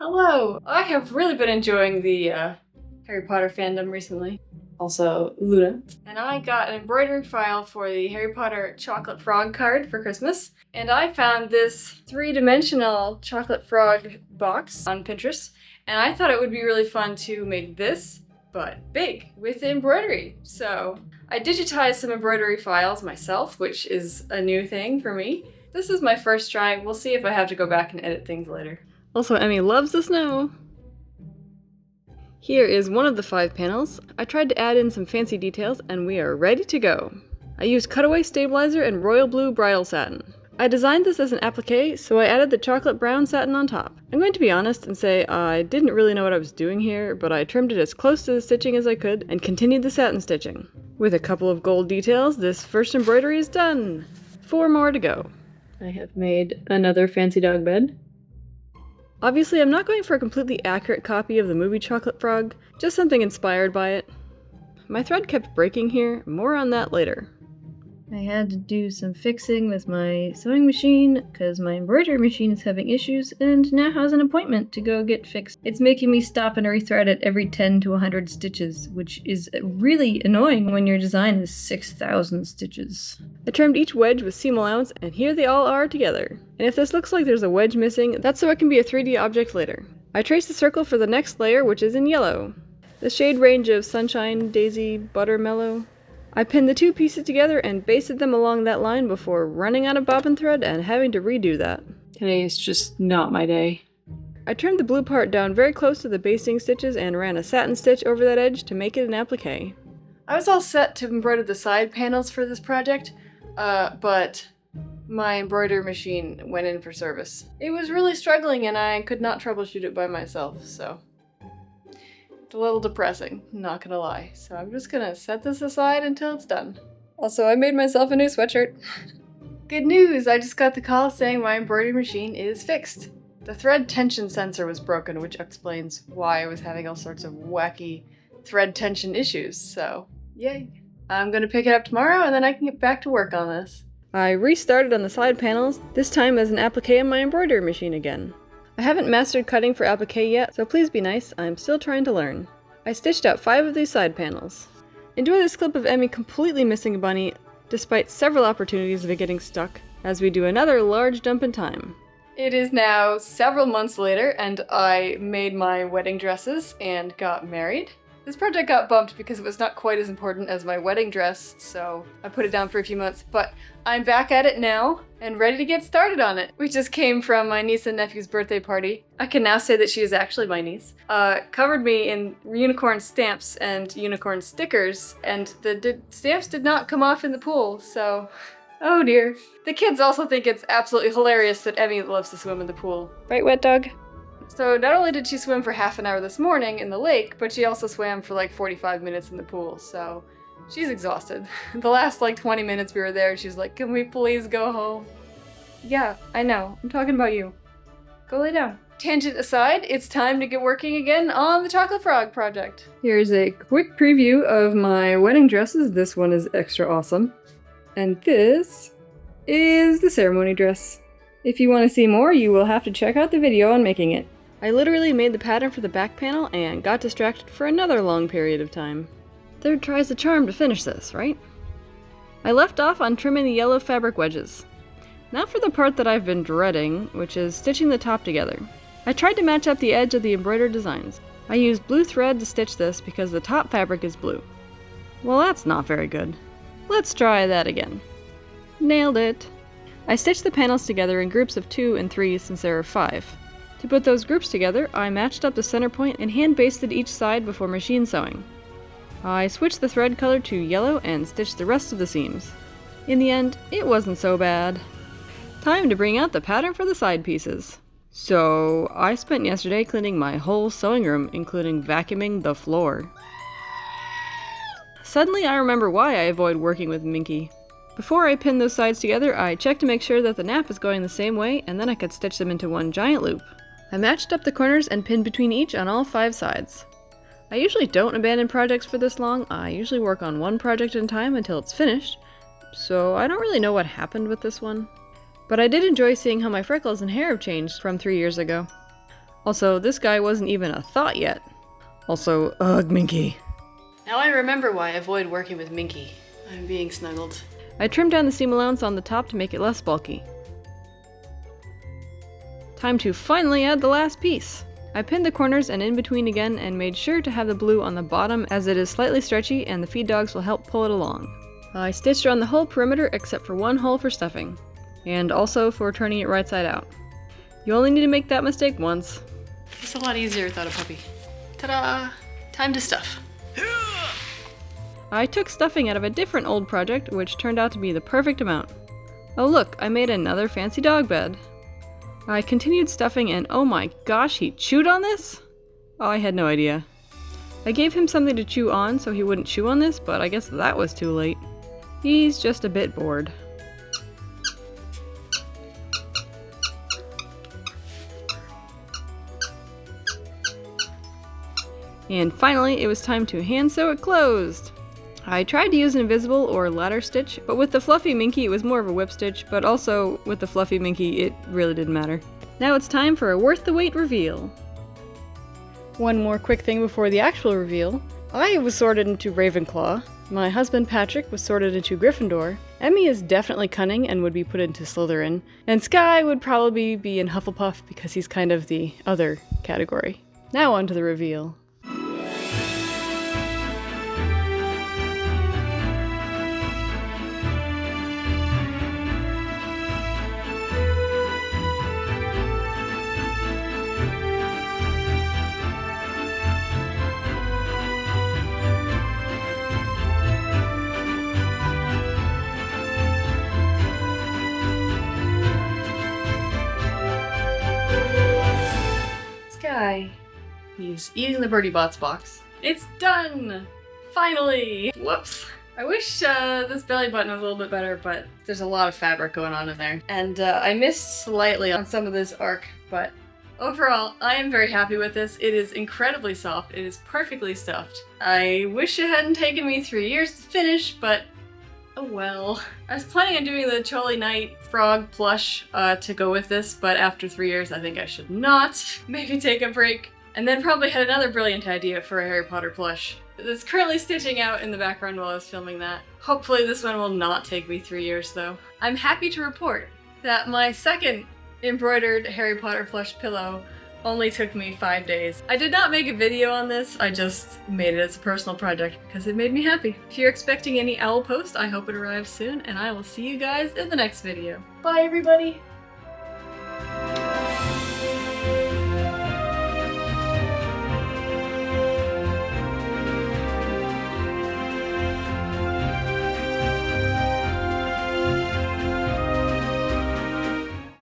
Hello! I have really been enjoying the Harry Potter fandom recently. Also, Luna. And I got an embroidery file for the Harry Potter chocolate frog card for Christmas. And I found this three-dimensional chocolate frog box on Pinterest. And I thought it would be really fun to make this, but big, with embroidery. So I digitized some embroidery files myself, which is a new thing for me. This is my first try. We'll see if I have to go back and edit things later. Also, Emmy loves the snow! Here is one of the 5 panels. I tried to add in some fancy details, and we are ready to go! I used cutaway stabilizer and royal blue bridal satin. I designed this as an applique, so I added the chocolate brown satin on top. I'm going to be honest and say I didn't really know what I was doing here, but I trimmed it as close to the stitching as I could, and continued the satin stitching. With a couple of gold details, this first embroidery is done! 4 more to go. I have made another fancy dog bed. Obviously, I'm not going for a completely accurate copy of the movie Chocolate Frog, just something inspired by it. My thread kept breaking here, more on that later. I had to do some fixing with my sewing machine, because my embroidery machine is having issues, and now has an appointment to go get fixed. It's making me stop and rethread it every 10 to 100 stitches, which is really annoying when your design is 6,000 stitches. I trimmed each wedge with seam allowance, and here they all are together. And if this looks like there's a wedge missing, that's so it can be a 3D object later. I traced the circle for the next layer, which is in yellow. The shade range of Sunshine, Daisy, Buttermellow. I pinned the 2 pieces together and basted them along that line before running out of bobbin thread and having to redo that. Today is just not my day. I trimmed the blue part down very close to the basting stitches and ran a satin stitch over that edge to make it an applique. I was all set to embroider the side panels for this project, but my embroidery machine went in for service. It was really struggling and I could not troubleshoot it by myself, so it's a little depressing, not gonna lie. So I'm just gonna set this aside until it's done. Also, I made myself a new sweatshirt. Good news! I just got the call saying my embroidery machine is fixed. The thread tension sensor was broken, which explains why I was having all sorts of wacky thread tension issues, so yay. I'm gonna pick it up tomorrow and then I can get back to work on this. I restarted on the side panels, this time as an applique on my embroidery machine again. I haven't mastered cutting for applique yet, so please be nice, I'm still trying to learn. I stitched out 5 of these side panels. Enjoy this clip of Emmy completely missing a bunny, despite several opportunities of it getting stuck, as we do another large jump in time. It is now several months later, and I made my wedding dresses and got married. This project got bumped because it was not quite as important as my wedding dress, so I put it down for a few months, but I'm back at it now and ready to get started on it. We just came from my niece and nephew's birthday party. I can now say that she is actually my niece. Covered me in unicorn stamps and unicorn stickers, and the stamps did not come off in the pool, so oh dear. The kids also think it's absolutely hilarious that Emmy loves to swim in the pool. Right, wet dog? So not only did she swim for half an hour this morning in the lake, but she also swam for like 45 minutes in the pool, so she's exhausted. The last like 20 minutes we were there, she's like, "Can we please go home?" Yeah, I know. I'm talking about you. Go lay down. Tangent aside, it's time to get working again on the Chocolate Frog project. Here's a quick preview of my wedding dresses. This one is extra awesome. And this is the ceremony dress. If you want to see more, you will have to check out the video on making it. I literally made the pattern for the back panel and got distracted for another long period of time. Third try's the charm to finish this, right? I left off on trimming the yellow fabric wedges. Now for the part that I've been dreading, which is stitching the top together. I tried to match up the edge of the embroidered designs. I used blue thread to stitch this because the top fabric is blue. Well, that's not very good. Let's try that again. Nailed it! I stitched the panels together in groups of 2 and 3 since there are 5. To put those groups together, I matched up the center point and hand basted each side before machine sewing. I switched the thread color to yellow and stitched the rest of the seams. In the end, it wasn't so bad. Time to bring out the pattern for the side pieces. So, I spent yesterday cleaning my whole sewing room, including vacuuming the floor. Suddenly I remember why I avoid working with Minky. Before I pinned those sides together, I checked to make sure that the nap is going the same way, and then I could stitch them into one giant loop. I matched up the corners and pinned between each on all 5 sides. I usually don't abandon projects for this long. I usually work on one project at a time until it's finished, so I don't really know what happened with this one. But I did enjoy seeing how my freckles and hair have changed from 3 years ago. Also, this guy wasn't even a thought yet. Also, ugh, Minky. Now I remember why I avoid working with Minky. I'm being snuggled. I trimmed down the seam allowance on the top to make it less bulky. Time to finally add the last piece. I pinned the corners and in between again and made sure to have the blue on the bottom as it is slightly stretchy and the feed dogs will help pull it along. I stitched around the whole perimeter except for one hole for stuffing. And also for turning it right side out. You only need to make that mistake once. It's a lot easier without a puppy. Ta-da! Time to stuff. I took stuffing out of a different old project, which turned out to be the perfect amount. Oh look, I made another fancy dog bed. I continued stuffing and oh my gosh, he chewed on this? Oh, I had no idea. I gave him something to chew on so he wouldn't chew on this, but I guess that was too late. He's just a bit bored. And finally, it was time to hand sew it closed. I tried to use an invisible or ladder stitch, but with the fluffy Minky it was more of a whip stitch, but also with the fluffy Minky it really didn't matter. Now it's time for a worth the wait reveal. One more quick thing before the actual reveal. I was sorted into Ravenclaw, my husband Patrick was sorted into Gryffindor, Emmy is definitely cunning and would be put into Slytherin, and Sky would probably be in Hufflepuff because he's kind of the other category. Now on to the reveal. He's eating the Birdie Bots box. It's done! Finally! Whoops. I wish this belly button was a little bit better, but there's a lot of fabric going on in there. And I missed slightly on some of this arc, but overall, I am very happy with this. It is incredibly soft. It is perfectly stuffed. I wish it hadn't taken me 3 years to finish, but oh well. I was planning on doing the Choly Knight Frog Plush to go with this, but after 3 years I think I should not. Maybe take a break. And then probably had another brilliant idea for a Harry Potter plush. It's currently stitching out in the background while I was filming that. Hopefully this one will not take me 3 years though. I'm happy to report that my second embroidered Harry Potter plush pillow only took me 5 days. I did not make a video on this, I just made it as a personal project because it made me happy. If you're expecting any owl post, I hope it arrives soon, and I will see you guys in the next video. Bye everybody!